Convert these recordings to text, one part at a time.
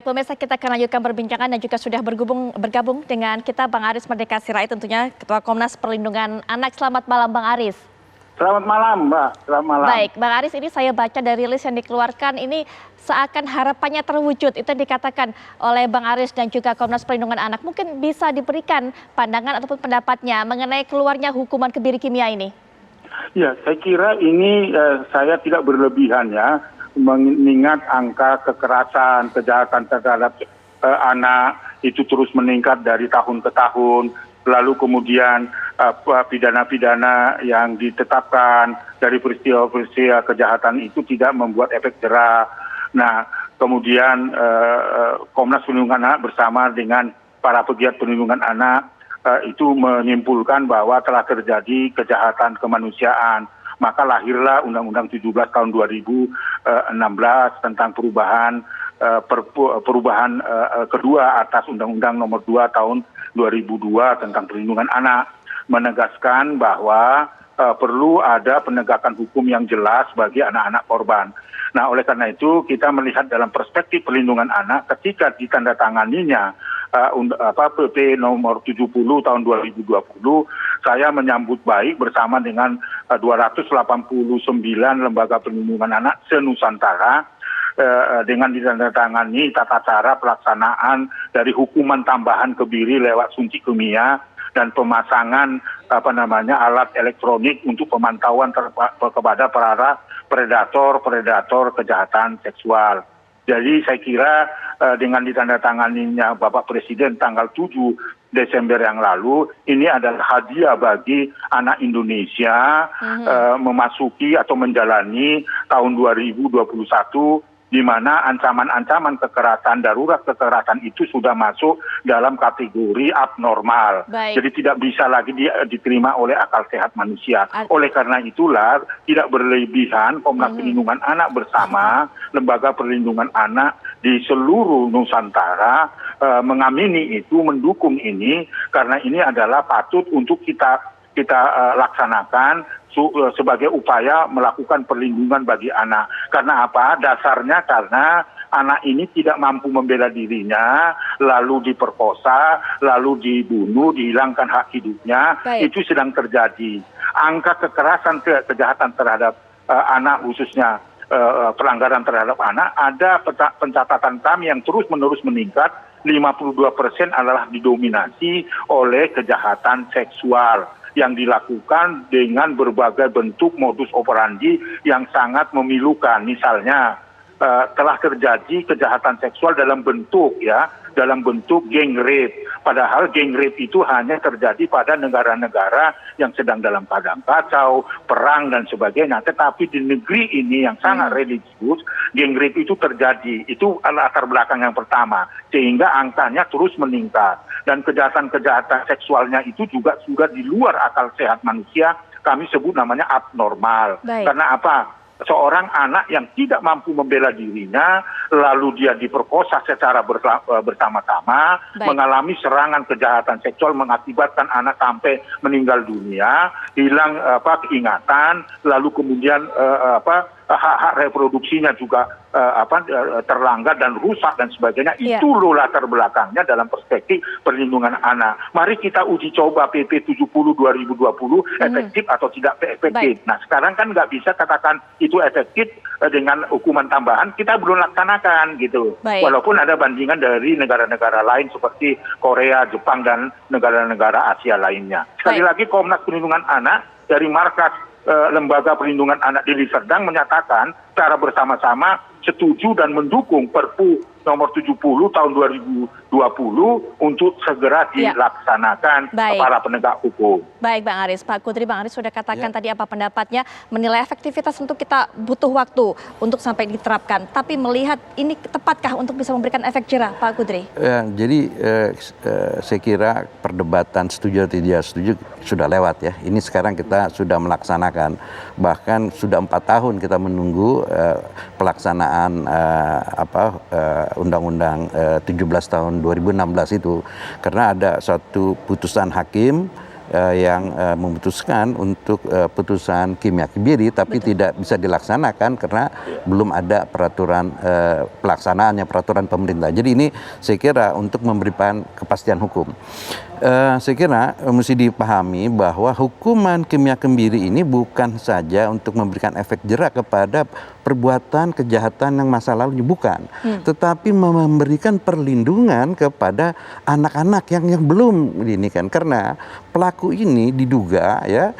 pemirsa, kita akan lanjutkan perbincangan dan juga sudah bergabung dengan kita Bang Aris Merdeka Sirait, tentunya Ketua Komnas Perlindungan Anak. Selamat malam Bang Aris. Selamat malam Mbak, selamat malam. Baik, Bang Aris, ini saya baca dari list yang dikeluarkan ini seakan harapannya terwujud. Itu yang dikatakan oleh Bang Aris dan juga Komnas Perlindungan Anak. Mungkin bisa diberikan pandangan ataupun pendapatnya mengenai keluarnya hukuman kebiri kimia ini. Ya, saya kira ini saya tidak berlebihan ya, mengingat angka kekerasan, kejahatan terhadap anak itu terus meningkat dari tahun ke tahun. Lalu kemudian pidana-pidana yang ditetapkan dari peristiwa-peristiwa kejahatan itu tidak membuat efek jerah. Nah, kemudian Komnas Perlindungan Anak bersama dengan para pegiat perlindungan anak itu menyimpulkan bahwa telah terjadi kejahatan kemanusiaan. Maka lahirlah Undang-Undang 17 tahun 2016 tentang perubahan kedua atas Undang-Undang nomor 2 tahun 2002 tentang perlindungan anak, menegaskan bahwa perlu ada penegakan hukum yang jelas bagi anak-anak korban. Nah, oleh karena itu kita melihat dalam perspektif perlindungan anak ketika ditandatanganinya PP nomor 70 tahun 2020, saya menyambut baik bersama dengan 289 lembaga perlindungan anak se-Nusantara dengan ditandatangani tata cara pelaksanaan dari hukuman tambahan kebiri lewat suntik kimia dan pemasangan alat elektronik untuk pemantauan kepada para predator kejahatan seksual. Jadi saya kira dengan ditandatanganinya Bapak Presiden tanggal 7 Desember yang lalu, ini adalah hadiah bagi anak Indonesia memasuki atau menjalani tahun 2021, di mana ancaman-ancaman kekerasan, darurat kekerasan itu sudah masuk dalam kategori abnormal. Baik. Jadi tidak bisa lagi diterima oleh akal sehat manusia. Oleh karena itulah tidak berlebihan Komnas Perlindungan Anak bersama lembaga perlindungan anak di seluruh Nusantara mengamini itu, mendukung ini, karena ini adalah patut untuk kita laksanakan sebagai upaya melakukan perlindungan bagi anak. Karena apa? Dasarnya karena anak ini tidak mampu membela dirinya, lalu diperkosa, lalu dibunuh, dihilangkan hak hidupnya. Baik. Itu sedang terjadi. Angka kekerasan, kejahatan terhadap anak, khususnya pelanggaran terhadap anak, ada pencatatan kami yang terus-menerus meningkat. 52% adalah didominasi oleh kejahatan seksual yang dilakukan dengan berbagai bentuk modus operandi yang sangat memilukan. Misalnya telah terjadi kejahatan seksual dalam bentuk geng rape. Padahal geng rape itu hanya terjadi pada negara-negara yang sedang dalam keadaan kacau, perang dan sebagainya. Tetapi di negeri ini yang sangat religius, geng rape itu terjadi. Itu latar belakang yang pertama. Sehingga angkanya terus meningkat. Dan kejahatan-kejahatan seksualnya itu juga sudah di luar akal sehat manusia, kami sebut namanya abnormal. Baik. Karena apa? Seorang anak yang tidak mampu membela dirinya, lalu dia diperkosa secara bersama-sama, mengalami serangan kejahatan seksual, mengakibatkan anak sampai meninggal dunia, hilang keingatan, lalu kemudian hak-hak reproduksinya juga terlanggar dan rusak dan sebagainya. Yeah. Itu loh latar belakangnya dalam perspektif perlindungan anak. Mari kita uji coba PP 70 2020 efektif atau tidak efektif. Nah, sekarang kan nggak bisa katakan itu efektif dengan hukuman tambahan, kita belum laksanakan gitu. Baik. Walaupun ada bandingan dari negara-negara lain seperti Korea, Jepang, dan negara-negara Asia lainnya. Sekali lagi Komnas Perlindungan Anak dari markas Lembaga Perlindungan Anak di Deli Serdang menyatakan secara bersama-sama setuju dan mendukung Perpu nomor 70 tahun 2020 untuk segera dilaksanakan para penegak hukum. Baik Bang Aris, Pak Kudri, Bang Aris sudah katakan tadi apa pendapatnya, menilai efektivitas untuk kita butuh waktu untuk sampai diterapkan. Tapi melihat ini tepatkah untuk bisa memberikan efek jerah, Pak Kudri? Jadi saya kira perdebatan setuju atau tidak setuju sudah lewat ya. Ini sekarang kita sudah melaksanakan. Bahkan sudah 4 tahun kita menunggu pelaksanaan Undang-Undang 17 tahun 2016 itu, karena ada suatu putusan hakim yang memutuskan untuk putusan kimia kebiri, tapi tidak bisa dilaksanakan karena belum ada peraturan pelaksanaannya, peraturan pemerintah. Jadi ini saya kira untuk memberikan kepastian hukum. Saya kira mesti dipahami bahwa hukuman kimia kebiri ini bukan saja untuk memberikan efek jera kepada perbuatan kejahatan yang masa lalu, bukan, tetapi memberikan perlindungan kepada anak-anak yang belum ini kan, karena pelaku ini diduga ya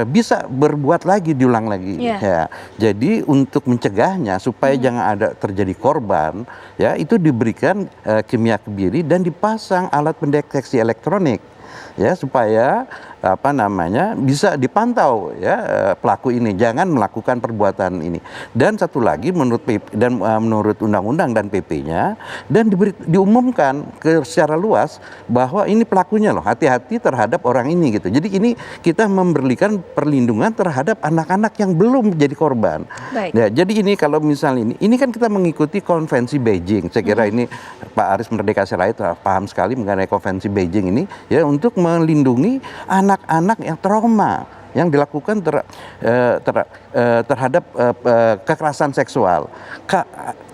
bisa berbuat lagi, diulang lagi. Ya. Jadi untuk mencegahnya supaya jangan ada terjadi korban, ya itu diberikan kimia kebiri dan dipasang alat pendeteksi elektronik. Ya, supaya bisa dipantau ya pelaku ini jangan melakukan perbuatan ini. Dan satu lagi menurut PP dan menurut undang-undang dan PP-nya, dan diumumkan secara luas bahwa ini pelakunya loh, hati-hati terhadap orang ini gitu. Jadi ini kita memberikan perlindungan terhadap anak-anak yang belum jadi korban. Ya, jadi ini kalau misalnya ini kan kita mengikuti konvensi Beijing. Saya kira ini Pak Aris Merdeka Sirait paham sekali mengenai konvensi Beijing ini ya, untuk melindungi anak-anak yang trauma yang dilakukan terhadap kekerasan seksual.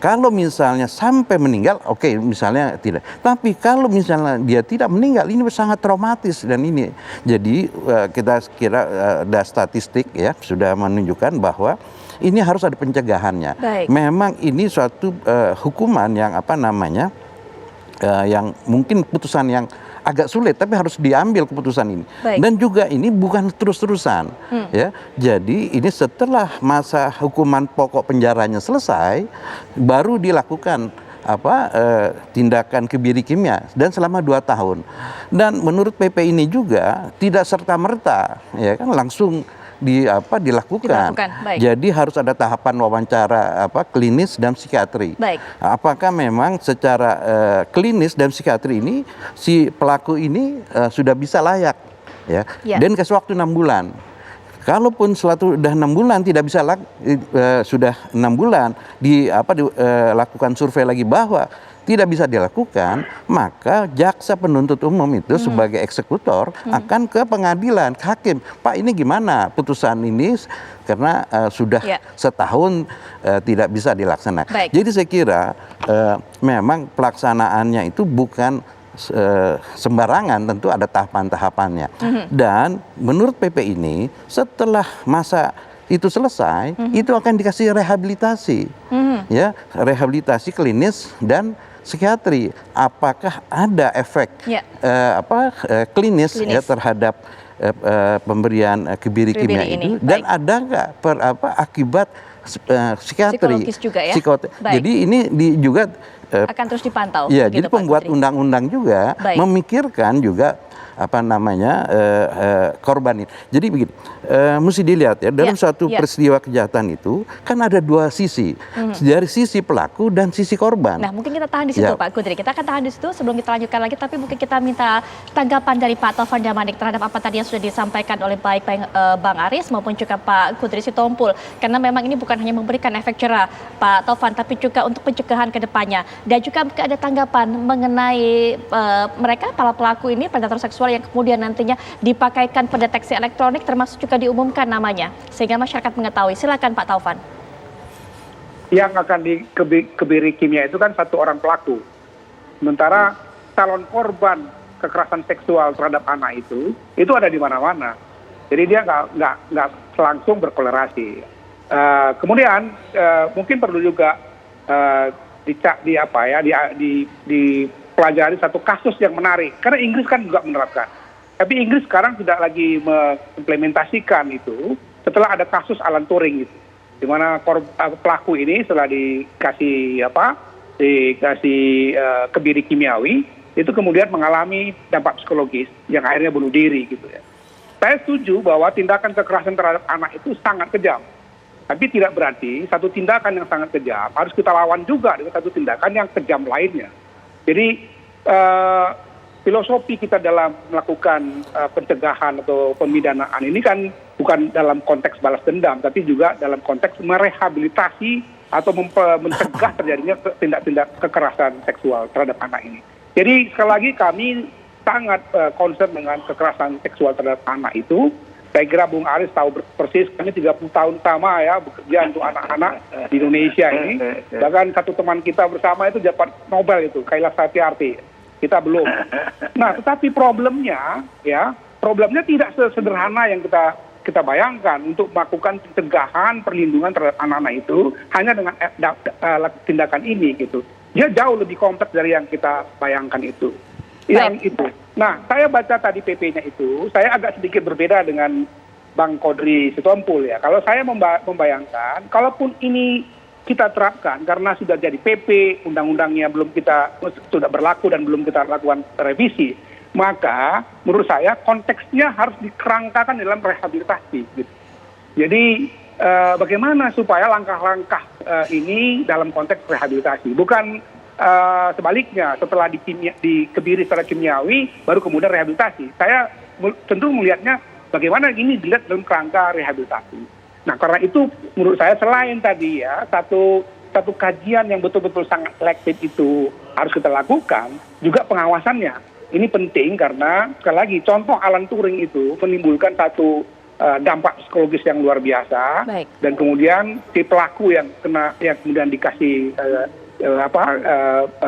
Kalau misalnya sampai meninggal, oke, misalnya tidak. Tapi kalau misalnya dia tidak meninggal, ini sangat traumatis. Dan ini jadi kita kira ada statistik ya sudah menunjukkan bahwa ini harus ada pencegahannya. Memang ini suatu hukuman yang yang mungkin putusan yang agak sulit, tapi harus diambil keputusan ini. Dan juga ini bukan terus-terusan, ya. Jadi ini setelah masa hukuman pokok penjaranya selesai, baru dilakukan tindakan kebiri kimia dan selama 2 tahun. Dan menurut PP ini juga tidak serta-merta, ya kan, langsung dilakukan. Jadi harus ada tahapan wawancara klinis dan psikiatri. Apakah memang secara klinis dan psikiatri ini si pelaku ini sudah bisa layak ya? Dan kasih waktu 6 bulan. Kalaupun sudah 6 bulan tidak bisa sudah 6 bulan dilakukan survei lagi bahwa tidak bisa dilakukan, maka jaksa penuntut umum itu sebagai eksekutor akan ke pengadilan, ke hakim. Pak, ini gimana putusan ini, karena sudah setahun tidak bisa dilaksanakan. Jadi saya kira memang pelaksanaannya itu bukan sembarangan, tentu ada tahapan-tahapannya. Dan menurut PP ini setelah masa itu selesai, itu akan dikasih rehabilitasi, ya, rehabilitasi klinis dan psikiatri. Apakah ada efek klinis ya terhadap pemberian kebiri kimia itu, dan ada nggak akibat psikiatri, juga ya? Jadi ini juga akan terus dipantau. Ya, jadi pembuat undang-undang juga memikirkan juga korban ini. Jadi begini, mesti dilihat ya, dalam suatu peristiwa kejahatan itu kan ada 2 sisi, dari sisi pelaku dan sisi korban. Nah, mungkin kita tahan di situ Pak Kudri. Kita akan tahan di situ sebelum kita lanjutkan lagi, tapi mungkin kita minta tanggapan dari Pak Taufan Damanik terhadap apa tadi yang sudah disampaikan oleh baik Bang Aris maupun juga Pak Kudri Sitompul. Karena memang ini bukan hanya memberikan efek jera Pak Taufan, tapi juga untuk pencegahan ke depannya. Dan juga mungkin ada tanggapan mengenai mereka, para pelaku ini, predator seksual yang kemudian nantinya dipakaikan pendeteksi elektronik, termasuk juga diumumkan namanya sehingga masyarakat mengetahui. Silakan Pak Taufan. Yang akan dikebiri kimia itu kan 1 orang pelaku, sementara calon korban kekerasan seksual terhadap anak itu ada di mana-mana. Jadi dia nggak langsung berkolerasi. Kemudian mungkin perlu juga dipelajari satu kasus yang menarik, karena Inggris kan juga menerapkan. Tapi Inggris sekarang tidak lagi mengimplementasikan itu setelah ada kasus Alan Turing itu, di mana pelaku ini setelah dikasih kebiri kimiawi itu kemudian mengalami dampak psikologis yang akhirnya bunuh diri gitu ya. Saya setuju bahwa tindakan kekerasan terhadap anak itu sangat kejam. Tapi tidak berarti satu tindakan yang sangat kejam harus kita lawan juga dengan satu tindakan yang kejam lainnya. Jadi filosofi kita dalam melakukan pencegahan atau pemidanaan ini kan bukan dalam konteks balas dendam, tapi juga dalam konteks merehabilitasi atau mencegah terjadinya tindak-tindak kekerasan seksual terhadap anak ini. Jadi sekali lagi kami sangat concern dengan kekerasan seksual terhadap anak itu. Saya kira Bung Aris tahu persis, kami 30 tahun sama ya bekerja untuk anak-anak di Indonesia ini. Bahkan satu teman kita bersama itu dapat Nobel itu, Kailas Satyarthi. Kita belum. Nah, tetapi problemnya tidak sesederhana yang kita bayangkan untuk melakukan pencegahan perlindungan terhadap anak-anak itu hanya dengan tindakan ini gitu. Dia jauh lebih kompleks dari yang kita bayangkan itu. Yang itu. Nah, saya baca tadi PP-nya itu, saya agak sedikit berbeda dengan Bang Kodri Sitompul ya. Kalau saya membayangkan, kalaupun ini kita terapkan karena sudah jadi PP, undang-undangnya sudah berlaku dan belum kita lakukan revisi, maka menurut saya konteksnya harus dikerangkakan dalam rehabilitasi. Gitu. Jadi bagaimana supaya langkah-langkah ini dalam konteks rehabilitasi, bukan sebaliknya setelah dikebiri secara kimiawi baru kemudian rehabilitasi. Saya tentu melihatnya bagaimana ini dilihat dalam kerangka rehabilitasi. Nah, karena itu menurut saya selain tadi ya satu kajian yang betul-betul sangat selektif itu harus kita lakukan, juga pengawasannya. Ini penting karena sekali lagi contoh Alan Turing itu menimbulkan satu dampak psikologis yang luar biasa. Baik. Dan kemudian si pelaku yang kemudian dikasih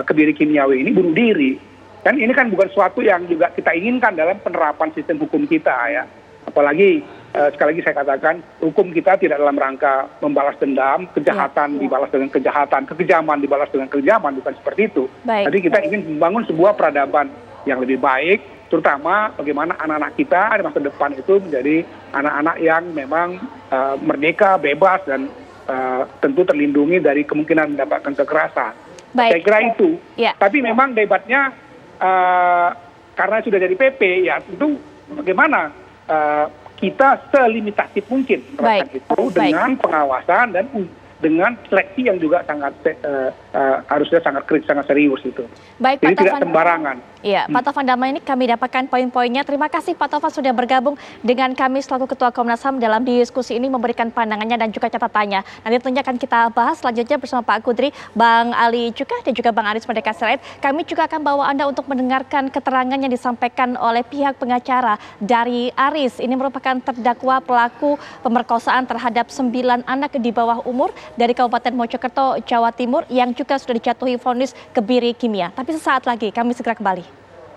kebiri kimiawi ini bunuh diri. Dan ini kan bukan sesuatu yang juga kita inginkan dalam penerapan sistem hukum kita ya. Apalagi sekali lagi saya katakan hukum kita tidak dalam rangka membalas dendam, kejahatan dibalas dengan kejahatan, kekejaman dibalas dengan kekejaman, bukan seperti itu. Jadi kita ingin membangun sebuah peradaban yang lebih baik, terutama bagaimana anak-anak kita di masa depan itu menjadi anak-anak yang memang merdeka, bebas dan tentu terlindungi dari kemungkinan mendapatkan kekerasan. Saya kira itu. Ya. Tapi memang debatnya karena sudah jadi PP, ya tentu bagaimana kita selimitatif mungkin melakukan itu dengan pengawasan dan dengan seleksi yang juga sangat harusnya sangat kritis, sangat serius itu. Baik, jadi Pak tidak Taufan, sembarangan. Iya, Pak Taufan Dama, ini kami dapatkan poin-poinnya. Terima kasih Pak Taufan sudah bergabung dengan kami selaku Ketua Komnas HAM dalam diskusi ini, memberikan pandangannya dan juga catatannya. Nanti tentunya akan kita bahas selanjutnya bersama Pak Kudri, Bang Ali Cuka dan juga Bang Aris Merdeka Sirait. Kami juga akan bawa Anda untuk mendengarkan keterangan yang disampaikan oleh pihak pengacara dari Aris. Ini merupakan terdakwa pelaku pemerkosaan terhadap 9 anak di bawah umur dari Kabupaten Mojokerto, Jawa Timur yang juga sudah dijatuhi vonis kebiri kimia. Tapi sesaat lagi kami segera kembali.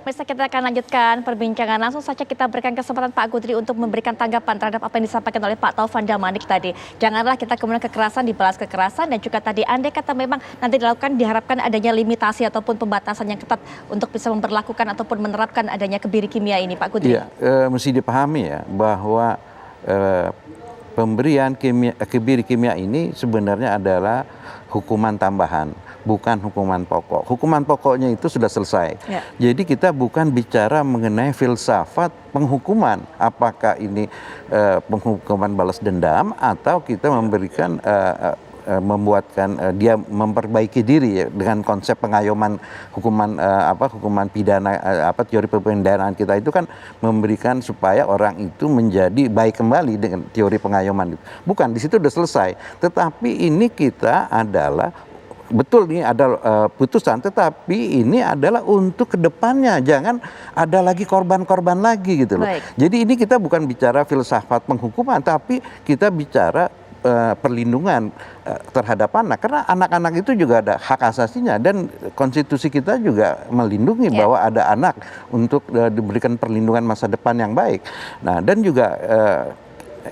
Pemirsa, kita akan lanjutkan perbincangan. Langsung saja kita berikan kesempatan Pak Kudri untuk memberikan tanggapan terhadap apa yang disampaikan oleh Pak Taufan Damanik tadi. Janganlah kita kemudian kekerasan dibalas kekerasan, dan juga tadi andai kata memang nanti diharapkan adanya limitasi ataupun pembatasan yang ketat untuk bisa memperlakukan ataupun menerapkan adanya kebiri kimia ini, Pak Kudri. Iya, mesti dipahami ya bahwa pemberian kebiri kimia ini sebenarnya adalah hukuman tambahan, bukan hukuman pokok. Hukuman pokoknya itu sudah selesai. Ya. Jadi kita bukan bicara mengenai filsafat penghukuman. Apakah ini penghukuman balas dendam atau kita memberikan membuatkan dia memperbaiki diri ya, dengan konsep pengayoman hukuman pidana teori pemidanaan kita itu kan memberikan supaya orang itu menjadi baik kembali dengan teori pengayoman itu. Bukan, di situ sudah selesai. Tetapi ini kita adalah betul ini ada putusan, tetapi ini adalah untuk kedepannya, jangan ada lagi korban-korban lagi gitu loh. Baik. Jadi ini kita bukan bicara filsafat penghukuman, tapi kita bicara perlindungan terhadap anak, karena anak-anak itu juga ada hak asasinya dan konstitusi kita juga melindungi bahwa ada anak untuk diberikan perlindungan masa depan yang baik. Nah, dan juga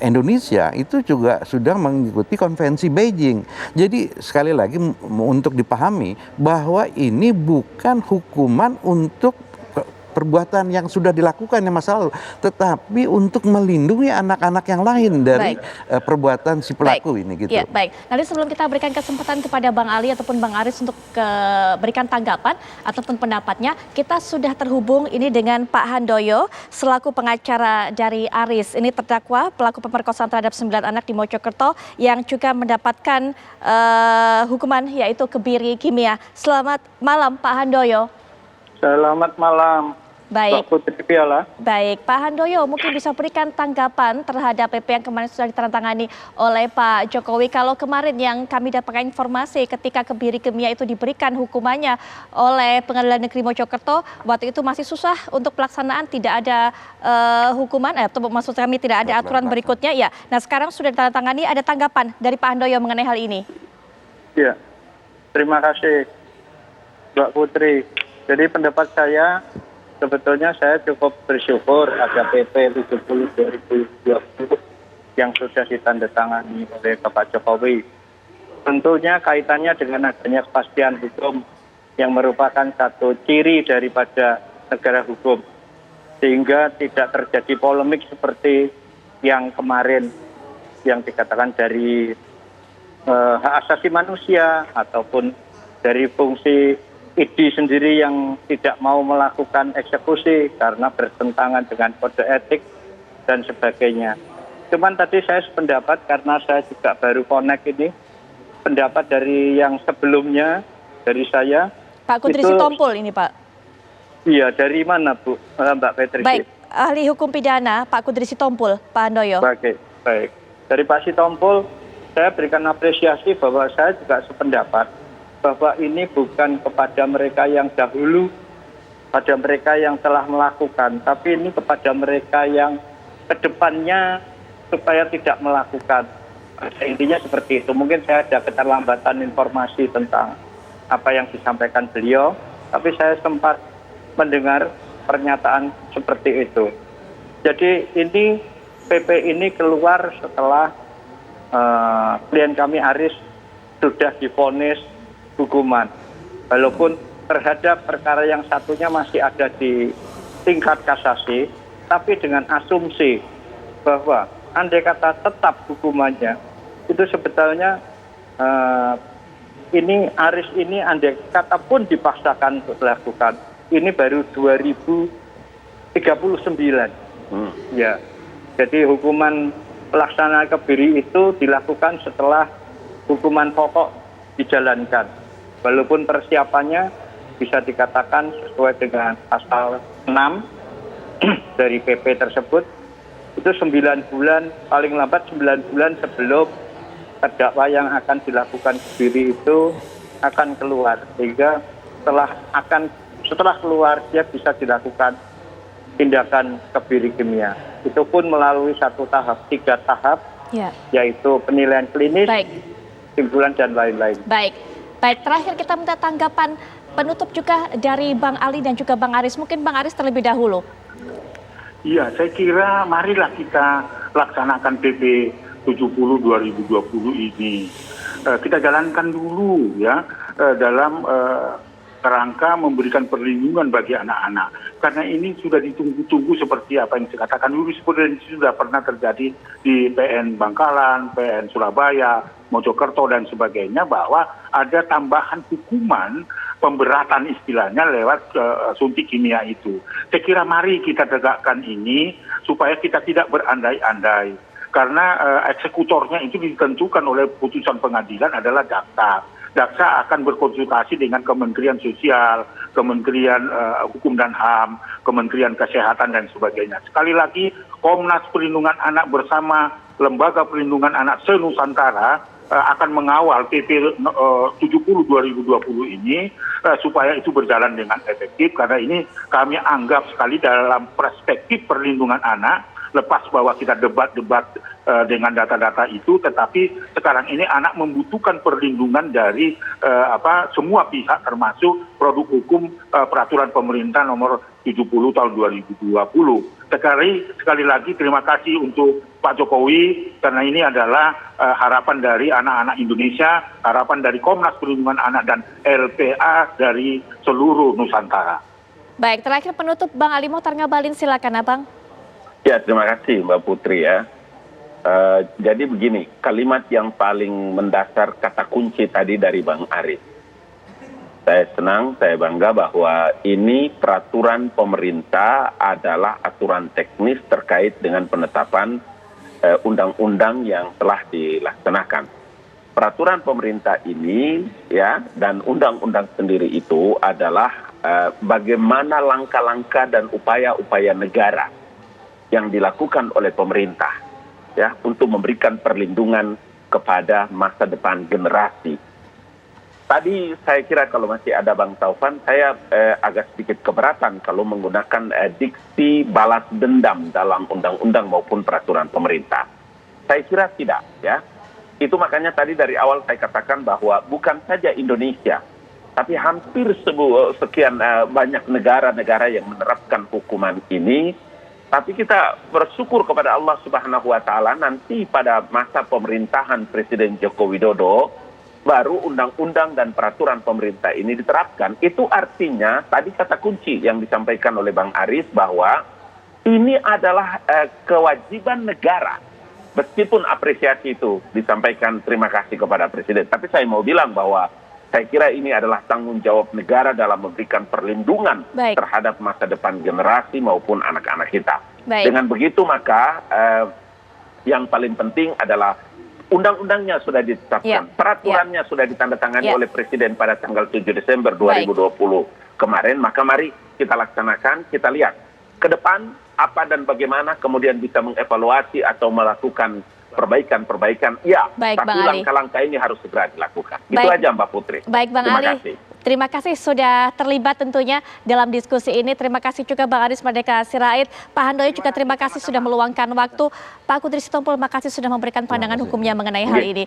Indonesia itu juga sudah mengikuti konvensi Beijing. Jadi sekali lagi untuk dipahami bahwa ini bukan hukuman untuk perbuatan yang sudah dilakukan yang masa lalu, tetapi untuk melindungi anak-anak yang lain dari perbuatan si pelaku ini gitu. Ya, baik. Nanti sebelum kita berikan kesempatan kepada Bang Ali ataupun Bang Aris untuk berikan tanggapan ataupun pendapatnya, kita sudah terhubung ini dengan Pak Handoyo selaku pengacara dari Aris. Ini terdakwa pelaku pemerkosaan terhadap 9 anak di Mojokerto yang juga mendapatkan hukuman yaitu kebiri kimia. Selamat malam Pak Handoyo. Selamat malam. Baik. Mbak Putri Piala. Baik, Pak Handoyo mungkin bisa berikan tanggapan terhadap PP yang kemarin sudah ditandatangani oleh Pak Jokowi. Kalau kemarin yang kami dapatkan informasi ketika kebiri kimia itu diberikan hukumannya oleh Pengadilan Negeri Mojokerto, waktu itu masih susah untuk pelaksanaan, tidak ada hukuman, atau maksud kami tidak ada aturan berikutnya. Ya, nah sekarang sudah ditandatangani, ada tanggapan dari Pak Handoyo mengenai hal ini? Ya, terima kasih Mbak Putri. Jadi pendapat saya, sebetulnya saya cukup bersyukur ada PP 70/2020 yang sudah ditandatangani oleh Bapak Jokowi. Tentunya kaitannya dengan adanya kepastian hukum yang merupakan satu ciri daripada negara hukum. Sehingga tidak terjadi polemik seperti yang kemarin yang dikatakan dari hak asasi manusia ataupun dari fungsi ID sendiri yang tidak mau melakukan eksekusi karena bertentangan dengan kode etik dan sebagainya. Cuman tadi saya sependapat karena saya juga baru connect ini, pendapat dari yang sebelumnya dari saya. Pak Kudri Sitompul ini Pak. Iya, dari mana Bu, Mbak Petri? Baik, ahli hukum pidana Pak Kudri Sitompul, Pak Handoyo. Baik. Dari Pak Sitompul, saya berikan apresiasi bahwa saya juga sependapat bahwa ini bukan kepada mereka yang dahulu, pada mereka yang telah melakukan, tapi ini kepada mereka yang kedepannya supaya tidak melakukan. Intinya seperti itu. Mungkin saya ada keterlambatan informasi tentang apa yang disampaikan beliau, tapi saya sempat mendengar pernyataan seperti itu. Jadi ini PP ini keluar setelah klien kami Aris sudah divonis hukuman. Walaupun terhadap perkara yang satunya masih ada di tingkat kasasi, tapi dengan asumsi bahwa andai kata tetap hukumannya, itu sebetulnya ini Aris ini andai kata pun dipaksakan untuk dilakukan, ini baru 2039. Ya, jadi hukuman pelaksanaan kebiri itu dilakukan setelah hukuman pokok dijalankan. Walaupun persiapannya bisa dikatakan sesuai dengan pasal 6 dari PP tersebut, itu 9 bulan, paling lambat 9 bulan sebelum terdakwa yang akan dilakukan kebiri itu akan keluar. Sehingga setelah keluar dia bisa dilakukan tindakan kebiri kimia. Itu pun melalui 3 tahap, yaitu penilaian klinis, kesimpulan dan lain-lain. Baik, terakhir kita minta tanggapan penutup juga dari Bang Ali dan juga Bang Aris. Mungkin Bang Aris terlebih dahulu. Iya, saya kira marilah kita laksanakan PP 70/2020 ini. Kita jalankan dulu ya dalam kerangka memberikan perlindungan bagi anak-anak. Karena ini sudah ditunggu-tunggu seperti apa yang saya katakan, jurisprudensi sudah pernah terjadi di PN Bangkalan, PN Surabaya, Mojokerto dan sebagainya, bahwa ada tambahan hukuman pemberatan istilahnya lewat suntik kimia itu. Saya kira mari kita tegakkan ini supaya kita tidak berandai-andai. Karena eksekutornya itu ditentukan oleh putusan pengadilan adalah jaksa. Jaksa akan berkonsultasi dengan Kementerian Sosial, Kementerian Hukum dan HAM, Kementerian Kesehatan dan sebagainya. Sekali lagi, Komnas Perlindungan Anak bersama Lembaga Perlindungan Anak se-Nusantara akan mengawal PP 70/2020 ini supaya itu berjalan dengan efektif, karena ini kami anggap sekali dalam perspektif perlindungan anak. Lepas bahwa kita debat-debat dengan data-data itu, tetapi sekarang ini anak membutuhkan perlindungan dari semua pihak, termasuk produk hukum peraturan pemerintah nomor 70 tahun 2020. Sekali lagi terima kasih untuk Pak Jokowi, karena ini adalah harapan dari anak-anak Indonesia, harapan dari Komnas Perlindungan Anak dan LPA dari seluruh Nusantara. Baik, terakhir penutup Bang Ali Mohtar Ngabalin, silakan Abang. Ya, terima kasih Mbak Putri ya. Jadi begini, kalimat yang paling mendasar, kata kunci tadi dari Bang Aris. Saya senang, saya bangga bahwa ini peraturan pemerintah adalah aturan teknis terkait dengan penetapan undang-undang yang telah dilaksanakan. Peraturan pemerintah ini ya dan undang-undang sendiri itu adalah bagaimana langkah-langkah dan upaya-upaya negara yang dilakukan oleh pemerintah ya untuk memberikan perlindungan kepada masa depan generasi. Tadi saya kira kalau masih ada Bang Taufan, saya agak sedikit keberatan kalau menggunakan diksi balas dendam dalam undang-undang maupun peraturan pemerintah. Saya kira tidak ya. Itu makanya tadi dari awal saya katakan bahwa bukan saja Indonesia, tapi hampir sekian banyak negara-negara yang menerapkan hukuman ini. Tapi kita bersyukur kepada Allah Subhanahu wa Ta'ala, nanti pada masa pemerintahan Presiden Joko Widodo baru undang-undang dan peraturan pemerintah ini diterapkan. Itu artinya tadi kata kunci yang disampaikan oleh Bang Aris bahwa ini adalah kewajiban negara. Meskipun apresiasi itu disampaikan terima kasih kepada Presiden, tapi saya mau bilang bahwa saya kira ini adalah tanggung jawab negara dalam memberikan perlindungan terhadap masa depan generasi maupun anak-anak kita. Dengan begitu maka yang paling penting adalah undang-undangnya sudah ditetapkan, peraturannya sudah ditandatangani oleh Presiden pada tanggal 7 Desember 2020 kemarin, maka mari kita laksanakan, kita lihat ke depan apa dan bagaimana kemudian bisa mengevaluasi atau melakukan perbaikan-perbaikan. Ya, tapi langkah-langkah ini harus segera dilakukan. Itu aja Mbak Putri. Baik Bang Ali. Terima kasih sudah terlibat tentunya dalam diskusi ini. Terima kasih juga Bang Aris Merdeka Sirait. Pak Handoyo juga terima kasih sudah meluangkan waktu. Pak Kudri Sitompul, makasih sudah memberikan pandangan hukumnya mengenai hal ini.